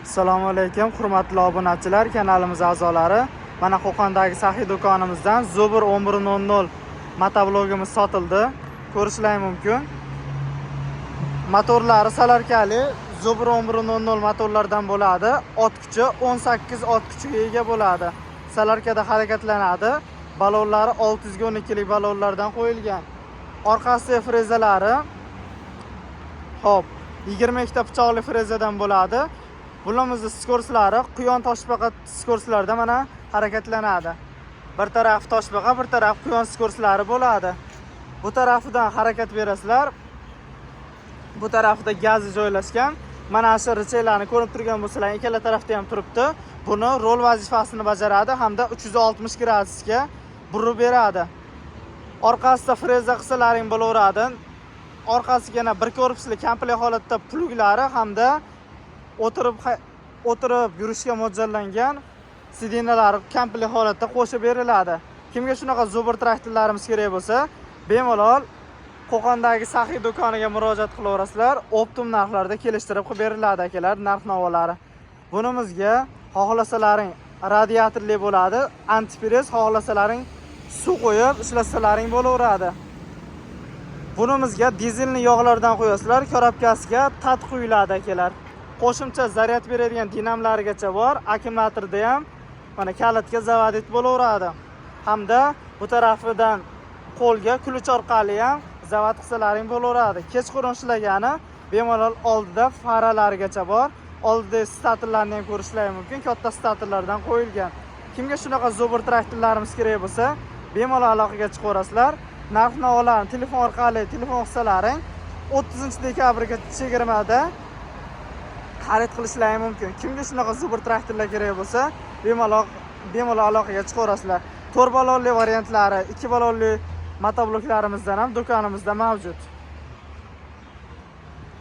Assalomu alaykum, hurmatli obunachilar, kanalimiz a'zolari. Mana Qo'qondagi saxiy do'konimizdan Zobur 1100 motoblogimiz sotildi. Ko'rishingiz mumkin. Motorlari salarkali Zobur 1100 motorlardan bo'ladi. Ot kuchi 18 ot kuchiga ega bo'ladi. Salarkada harakatlanadi. Balonlari 612 lik balonlardan qo'yilgan. Orqasi frezalari 22 ta pichoqli frezadan bo'ladi. Bularimizni skorslari quyon toshbaqa skorslarda mana harakatlanadi. Bir taraf toshbaqa, bir taraf quyon skorslari bo'ladi. Bu tarafidan harakat berasizlar. Bu tarafda gazi joylashgan. Mana shu richeylarni ko'rib turgan bo'lsanglar, ikkala tarafda ham turibdi. Buni rol vazifasini bajaradi hamda 360 gradusga burib beradi. Orqasida freza qisalaring bo'laveradi. Orqasiga yana bir korpusli komplet holatda pluglari hamda o'tirib yurishga mo'ljallangan sidinalar komplet holatda qo'shib beriladi. Kimga shunaqa Zobur traktorlarimiz kerak bo'lsa, bemalol Qo'qondagi saxiy do'koniga murojaat qilaverasizlar. Optim narxlarda kelishtirib qilib beriladi akalar, narx-navolar. Bunimizga xohlasalaring radiatorli bo'ladi, antipress xohlasalaring suv qo'yib ishlasalaring bo'laveradi. Bunimizga dizelni yog'lardan qo'yasizlar, korobkasiga tat quyiladi akalar. Qo'shimcha zaryad beradigan dinamlarigacha bor, akkumulyatorda ham mana kalitga zavodit bo'laveradi. Hamda bu tarafidan qo'lga ключ orqali ham zavod qilsalaring bo'laveradi. Kechqurun ishlagani bemalol oldida faralarigacha bor. Oldida statorlarni ham ko'rishingiz mumkin, katta statorlardan qo'yilgan. Kimga shunaqa Zobur traktorlarimiz kerak bo'lsa, bemalol aloqaga chiqaverasizlar. Narx-navolarni telefon orqali telefon qilsalaring 30-dekabrga chegirmada xarid qilishlaring mumkin. Kimga shunaqa Zobur traktorlar kerak bo'lsa, bemalol aloqaga chiqaverasizlar. 4 balonli variantlari, 2 balonli motobloklarimizdan ham do'konimizda mavjud.